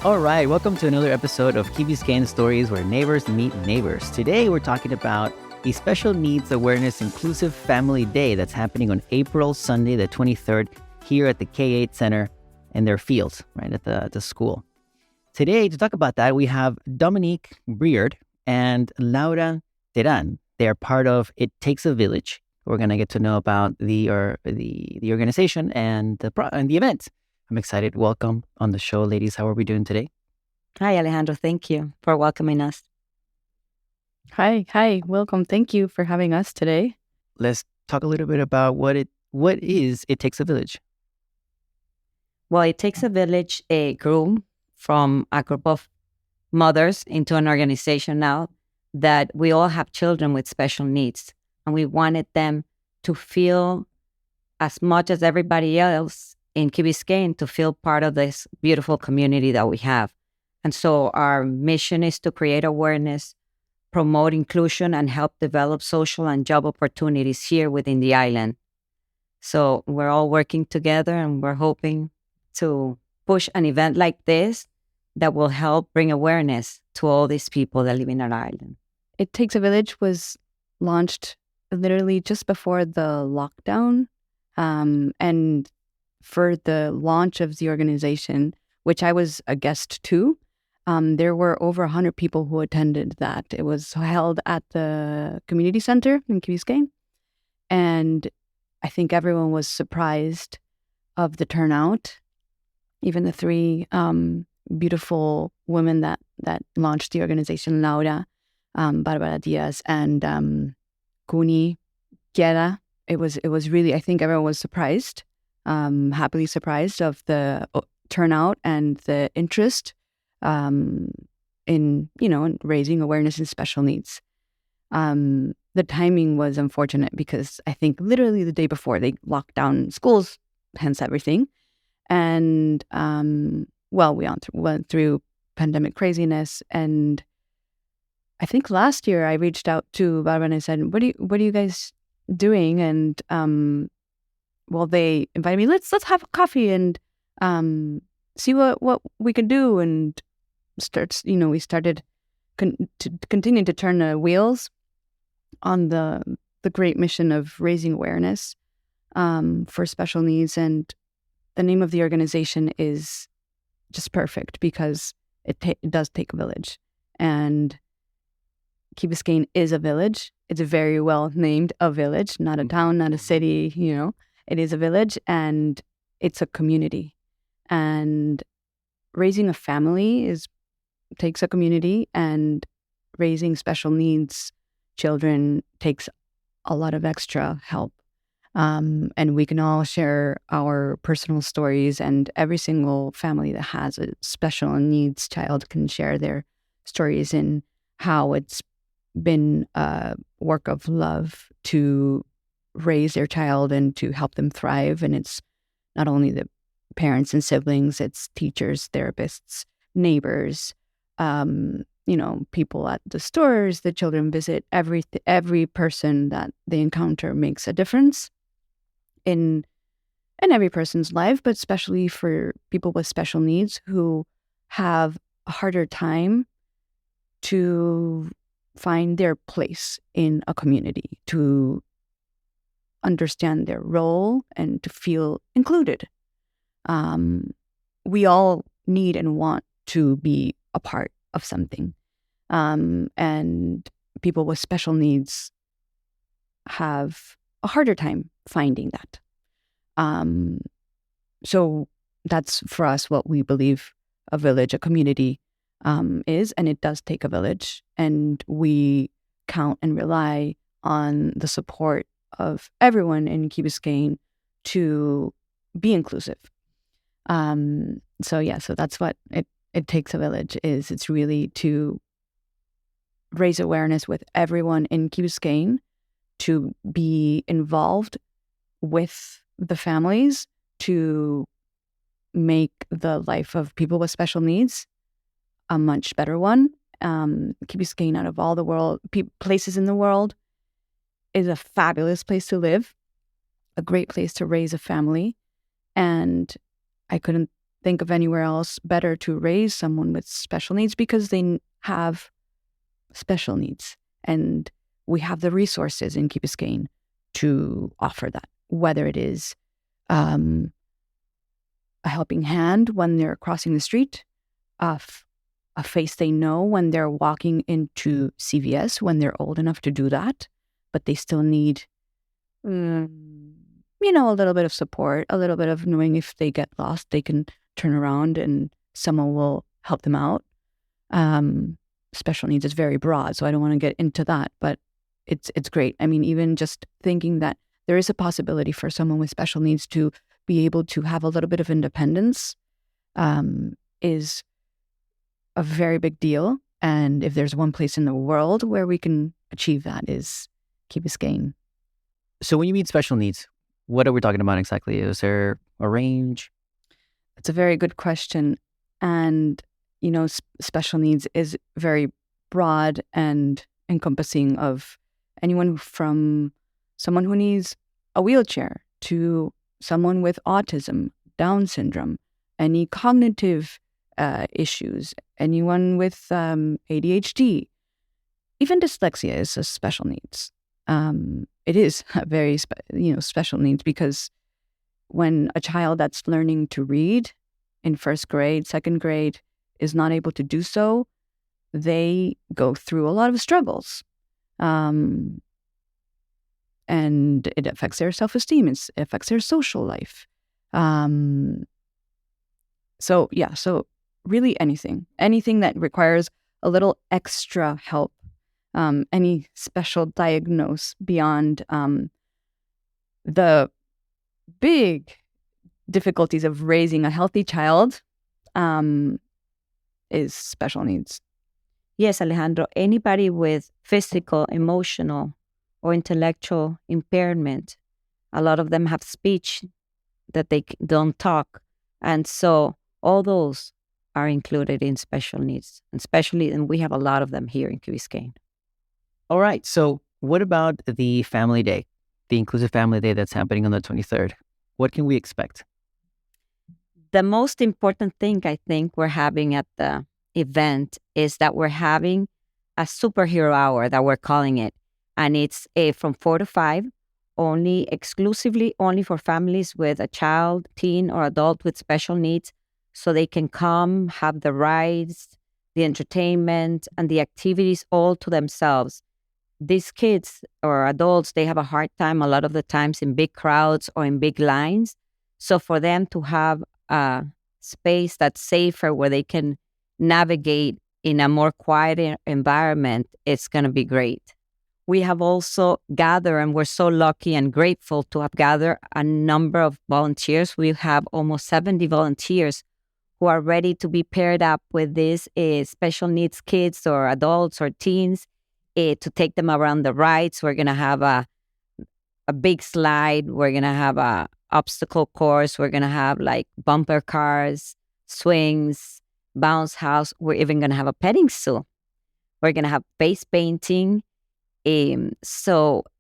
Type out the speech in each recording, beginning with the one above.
All right, welcome to another episode of Key Biscayne Stories where neighbors meet neighbors. Today we're talking about the Special Needs Awareness Inclusive Family Day that's happening on April Sunday, the 23rd, here at the K8 Center in their fields, right at the school. Today, to talk about that, we have Dominique Briard and Laura Teran. They are part of It Takes a Village. We're going to get to know about the organization and the event. I'm excited. Welcome on the show, ladies. How are we doing today? Hi, Alejandro. Thank you for welcoming us. Hi, welcome. Thank you for having us today. Let's talk a little bit about what is It Takes a Village. Well, It Takes a Village grew from a group of mothers into an organization now that we all have children with special needs, and we wanted them to feel as much as everybody else in Key Biscayne to feel part of this beautiful community that we have. And so our mission is to create awareness, promote inclusion, and help develop social and job opportunities here within the island. So we're all working together, and we're hoping to push an event like this that will help bring awareness to all these people that live in our island. It Takes a Village was launched literally just before the lockdown. And for the launch of the organization, which I was a guest to, there were over 100 people who attended that. It was held at the community center in Key Biscayne. And I think everyone was surprised of the turnout. Even the three beautiful women that launched the organization, Laura, Barbara Diaz, and Kuni Guerra. It was really, I think everyone was surprised, happily surprised of the turnout and the interest in raising awareness in special needs. The timing was unfortunate because I think literally the day before they locked down schools, hence everything. And we went through pandemic craziness. And I think last year I reached out to Barbara and I said, what are you guys doing? And they invited me, let's have a coffee and see what we can do, and we started continuing to turn the wheels on the great mission of raising awareness for special needs. And the name of the organization is just perfect because it does take a village, and Key Biscayne is a village. It's very well named a village, not a town, not a city, It is a village, and it's a community. And raising a family takes a community, and raising special needs children takes a lot of extra help. And we can all share our personal stories, and every single family that has a special needs child can share their stories in how it's been a work of love to raise their child and to help them thrive. And it's not only the parents and siblings, it's teachers, therapists, neighbors, people at the stores the children visit. Every person that they encounter makes a difference in every person's life, but especially for people with special needs who have a harder time to find their place in a community, to understand their role, and to feel included. We all need and want to be a part of something. And people with special needs have a harder time finding that. So that's for us what we believe a village, a community is, and it does take a village, and we count and rely on the support of everyone in Key Biscayne to be inclusive. So that's what it takes a village is. It's really to raise awareness with everyone in Key Biscayne, to be involved with the families, to make the life of people with special needs a much better one. Key Biscayne, out of all the places in the world, is a fabulous place to live, a great place to raise a family. And I couldn't think of anywhere else better to raise someone with special needs because they have special needs. And we have the resources in Key Biscayne to offer that, whether it is a helping hand when they're crossing the street, a face they know when they're walking into CVS when they're old enough to do that, but they still need, a little bit of support, a little bit of knowing if they get lost, they can turn around and someone will help them out. Special needs is very broad, so I don't want to get into that, but it's great. I mean, even just thinking that there is a possibility for someone with special needs to be able to have a little bit of independence is a very big deal. And if there's one place in the world where we can achieve that is Key Biscayne. So when you mean special needs, what are we talking about exactly? Is there a range? It's a very good question. And, special needs is very broad and encompassing of anyone from someone who needs a wheelchair to someone with autism, Down syndrome, any cognitive issues, anyone with ADHD, even dyslexia is a special needs. It is a very special needs because when a child that's learning to read in first grade, second grade is not able to do so, they go through a lot of struggles. And it affects their self-esteem. It affects their social life. So really anything that requires a little extra help, any special diagnose beyond the big difficulties of raising a healthy child is special needs. Yes, Alejandro, anybody with physical, emotional, or intellectual impairment, a lot of them have speech that they don't talk. And so all those are included in special needs, and we have a lot of them here in Key Biscayne. All right. So what about the family day, the inclusive family day that's happening on the 23rd? What can we expect? The most important thing I think we're having at the event is that we're having a superhero hour that we're calling it. And it's from 4 to 5, exclusively for families with a child, teen, or adult with special needs. So they can come, have the rides, the entertainment, and the activities all to themselves. These kids or adults, they have a hard time a lot of the times in big crowds or in big lines. So for them to have a space that's safer where they can navigate in a more quiet environment, it's going to be great. We have also gathered, and we're so lucky and grateful to have gathered a number of volunteers. We have almost 70 volunteers who are ready to be paired up with these special needs kids or adults or teens to take them around the rides. We're going to have a big slide. We're going to have a obstacle course. We're going to have like bumper cars, swings, bounce house. We're even going to have a petting zoo. We're going to have face painting. And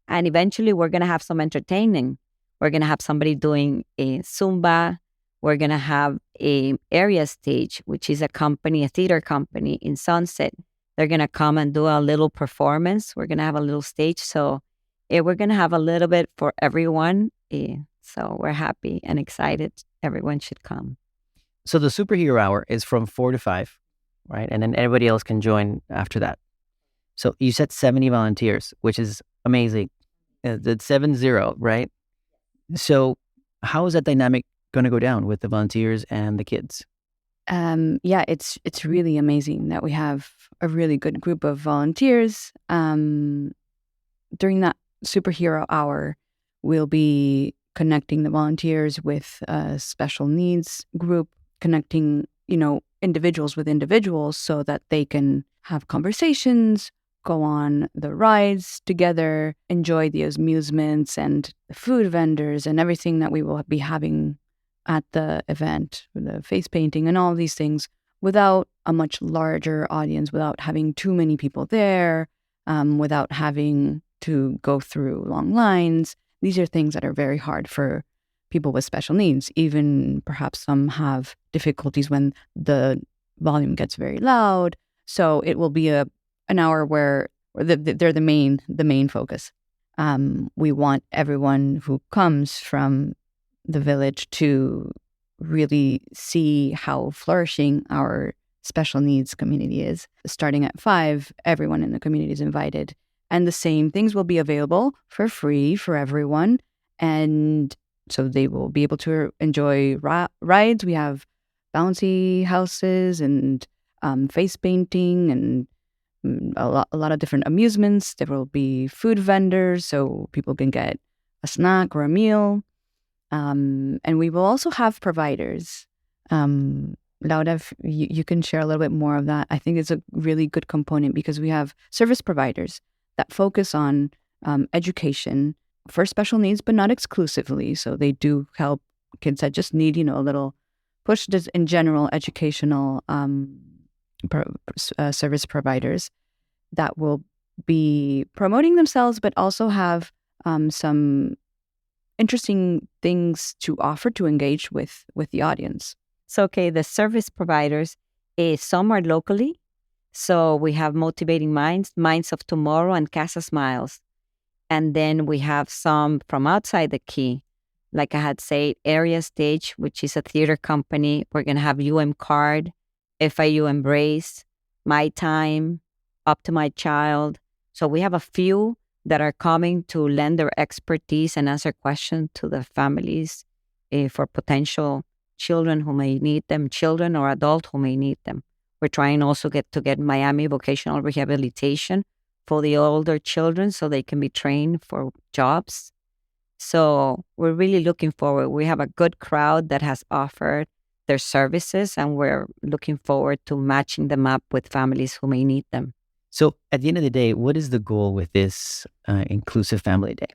eventually we're going to have some entertaining. We're going to have somebody doing a Zumba. We're going to have a area stage, which is a theater company in Sunset. They're going to come and do a little performance. We're going to have a little stage. So we're going to have a little bit for everyone. So we're happy and excited. Everyone should come. So the superhero hour is from 4 to 5, right? And then everybody else can join after that. So you said 70 volunteers, which is amazing. That's 70, right? So how is that dynamic going to go down with the volunteers and the kids? It's really amazing that we have a really good group of volunteers. During that superhero hour, we'll be connecting the volunteers with a special needs group, connecting, individuals with individuals so that they can have conversations, go on the rides together, enjoy the amusements and the food vendors and everything that we will be having at the event, the face painting and all these things, without a much larger audience, without having too many people there, without having to go through long lines. These are things that are very hard for people with special needs. Even perhaps some have difficulties when the volume gets very loud. So it will be an hour where they're the main focus. We want everyone who comes from the village to really see how flourishing our special needs community is. Starting at 5, everyone in the community is invited. And the same things will be available for free for everyone. And so they will be able to enjoy rides. We have bouncy houses and face painting and a lot of different amusements. There will be food vendors so people can get a snack or a meal. And we will also have providers. Laura, if you can share a little bit more of that. I think it's a really good component because we have service providers that focus on education for special needs, but not exclusively. So they do help kids that just need, a little push in general educational service providers that will be promoting themselves, but also have some interesting things to offer to engage with the audience. So, okay, the service providers, some are locally. So we have Motivating Minds, Minds of Tomorrow, and Casa Smiles. And then we have some from outside the key. Like I had said, Area Stage, which is a theater company. We're going to have Card, FIU Embrace, My Time, Up to My Child. So we have a few that are coming to lend their expertise and answer questions to the families for potential children who may need them, children or adults who may need them. We're trying also to get Miami Vocational Rehabilitation for the older children so they can be trained for jobs. So we're really looking forward. We have a good crowd that has offered their services, and we're looking forward to matching them up with families who may need them. So at the end of the day, what is the goal with this Inclusive Family Day?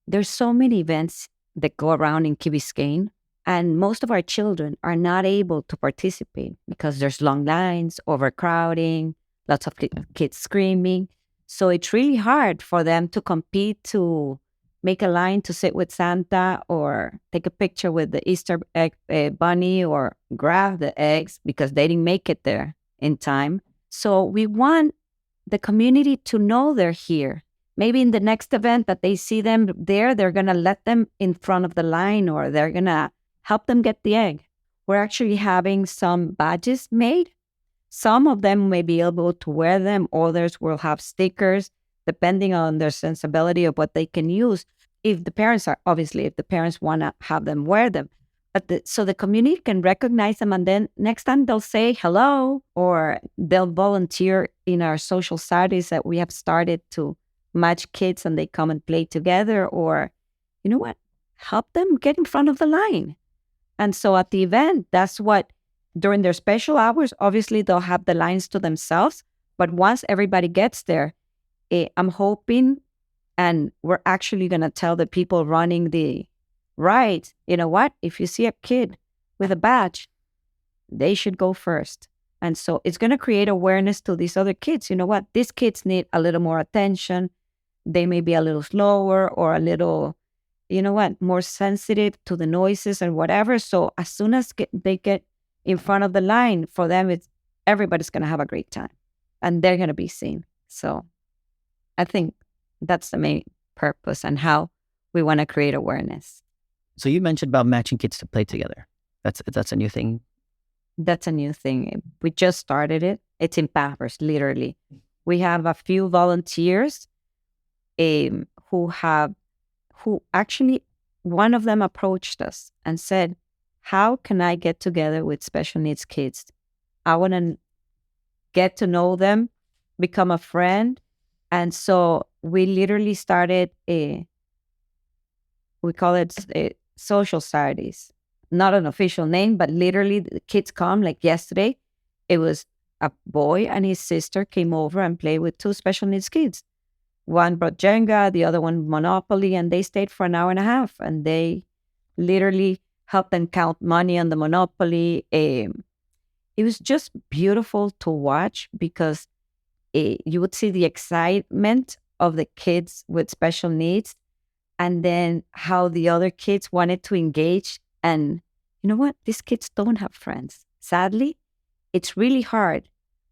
There's so many events that go around in Key Biscayne, and most of our children are not able to participate because there's long lines, overcrowding, lots of kids screaming. So it's really hard for them to compete to make a line to sit with Santa or take a picture with the Easter egg bunny or grab the eggs because they didn't make it there in time. So we want the community to know they're here. Maybe in the next event that they see them there, they're going to let them in front of the line or they're going to help them get the egg. We're actually having some badges made. Some of them may be able to wear them. Others will have stickers, depending on their sensibility of what they can use. If the parents want to have them wear them. So the community can recognize them, and then next time they'll say hello or they'll volunteer in our social societies that we have started to match kids and they come and play together, or, you know what, help them get in front of the line. And so at the event, that's what, during their special hours, obviously they'll have the lines to themselves. But once everybody gets there, I'm hoping, and we're actually going to tell the people running the ride, you know what, if you see a kid with a badge, they should go first. And so it's going to create awareness to these other kids. You know what, these kids need a little more attention. They may be a little slower or a little, more sensitive to the noises and whatever. So as soon as they get in front of the line, for them, everybody's going to have a great time and they're going to be seen. So I think that's the main purpose and how we want to create awareness. So you mentioned about matching kids to play together. That's a new thing. That's a new thing. We just started it. It's in Pampers, literally. We have a few volunteers who actually, one of them approached us and said, how can I get together with special needs kids? I want to get to know them, become a friend. And so we literally started we call it social societies. Not an official name, but literally the kids come. Like yesterday, it was a boy and his sister came over and played with 2 special needs kids. One brought Jenga, the other one Monopoly, and they stayed for an hour and a half. And they literally helped them count money on the Monopoly. It was just beautiful to watch because you would see the excitement of the kids with special needs. and then how the other kids wanted to engage. And you know what? These kids don't have friends. Sadly, it's really hard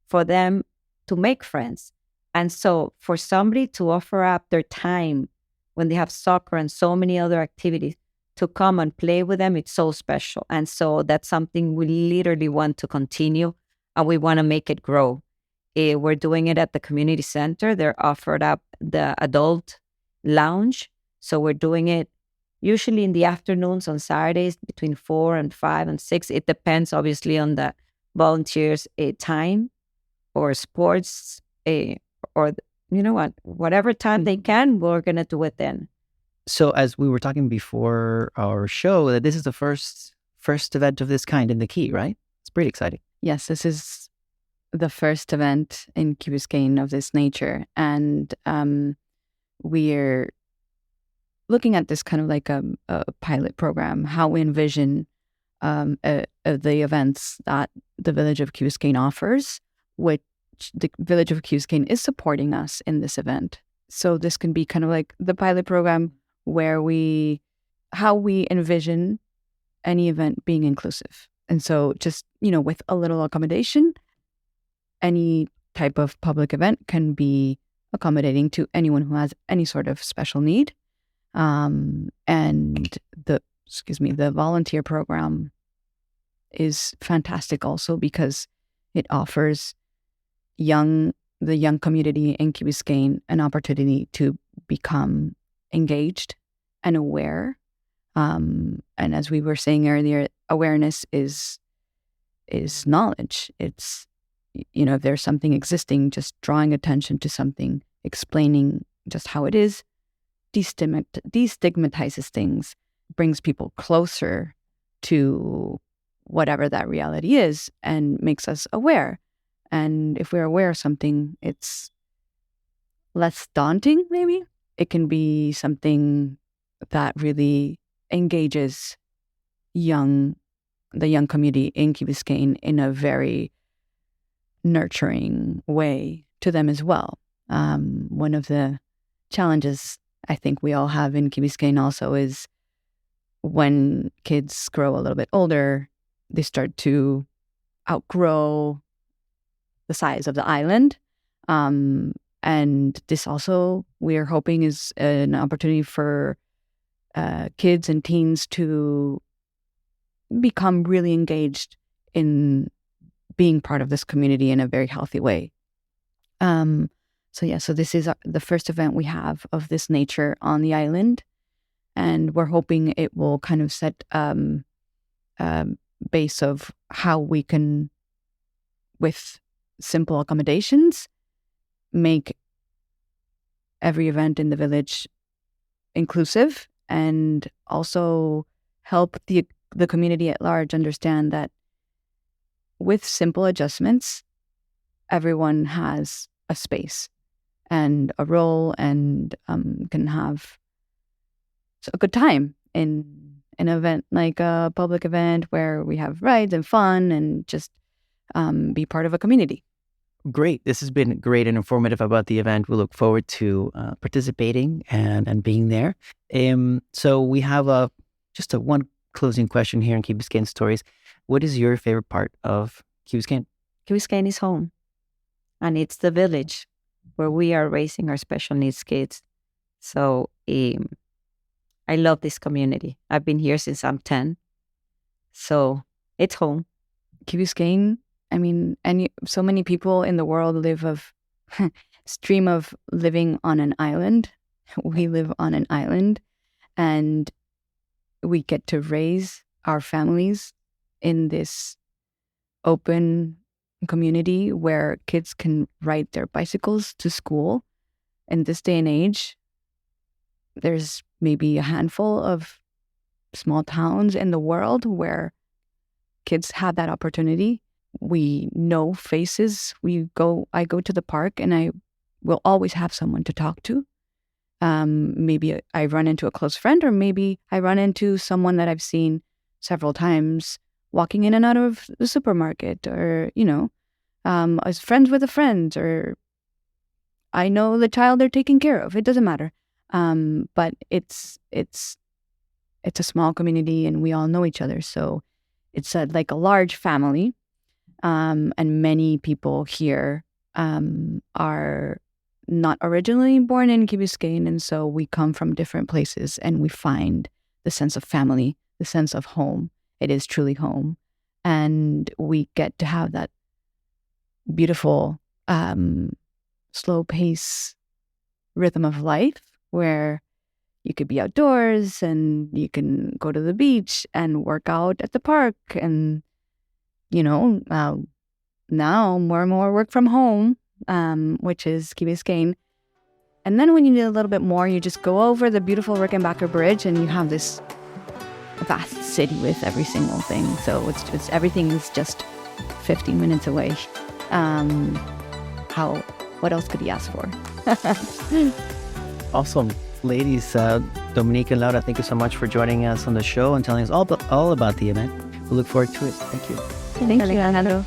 for them to make friends. And so for somebody to offer up their time when they have soccer and so many other activities to come and play with them, it's so special. And so that's something we literally want to continue, and we want to make it grow. We're doing it at the community center. They're offered up the adult lounge. So we're doing it usually in the afternoons on Saturdays between 4 and 5 and 6. It depends, obviously, on the volunteers' time or sports, or you know what, whatever time they can, we're going to do it then. So as we were talking before our show, that this is the first event of this kind in the Key, right? It's pretty exciting. Yes, this is the first event in Key Biscayne of this nature. And we're looking at this kind of like a pilot program, how we envision the events that the Village of Key Biscayne offers, which the Village of Key Biscayne is supporting us in this event. So this can be kind of like the pilot program where how we envision any event being inclusive. And so just, with a little accommodation, any type of public event can be accommodating to anyone who has any sort of special need. And the volunteer program is fantastic also because it offers the young community in Key Biscayne an opportunity to become engaged and aware. And as we were saying earlier, awareness is knowledge. It's, if there's something existing, just drawing attention to something, explaining just how it is, destigmatizes things, brings people closer to whatever that reality is, and makes us aware. And if we're aware of something, it's less daunting, maybe. It can be something that really engages the young community in Key Biscayne in a very nurturing way to them as well. One of the challenges I think we all have in Key Biscayne also is when kids grow a little bit older, they start to outgrow the size of the island. And this also, we're hoping, is an opportunity for kids and teens to become really engaged in being part of this community in a very healthy way. So this is the first event we have of this nature on the island, and we're hoping it will kind of set base of how we can, with simple accommodations, make every event in the village inclusive, and also help the community at large understand that with simple adjustments, everyone has a space and a role, and can have a good time in an event like a public event where we have rides and fun and just be part of a community. Great. This has been great and informative about the event. We look forward to participating and being there. So we have just one closing question here in Key Biscayne Stories. What is your favorite part of Key Biscayne? Key Biscayne is home, and it's the village where we are raising our special needs kids. So I love this community. I've been here since I'm 10. So it's home. Key Biscayne, so many people in the world live stream of living on an island. We live on an island, and we get to raise our families in this open community where kids can ride their bicycles to school. In this day and age, there's maybe a handful of small towns in the world where kids have that opportunity. We know faces. I go to the park and I will always have someone to talk to. Maybe I run into a close friend, or maybe I run into someone that I've seen several times walking in and out of the supermarket, or, as friends with a friend, or I know the child they're taking care of. It doesn't matter. But it's a small community, and we all know each other. So it's like a large family, and many people here are not originally born in Key Biscayne, and so we come from different places, and we find the sense of family, the sense of home. It is truly home, and we get to have that beautiful slow pace rhythm of life where you could be outdoors and you can go to the beach and work out at the park, and now more and more work from home, which is Key Biscayne. And then when you need a little bit more, you just go over the beautiful Rickenbacker Bridge and you have this vast city with every single thing. So it's everything is just 15 minutes away. What else could he ask for? Awesome. Ladies, Dominique and Laura, thank you so much for joining us on the show and telling us all about the event. We look forward to it. Thank you. Thank you, Alejandro.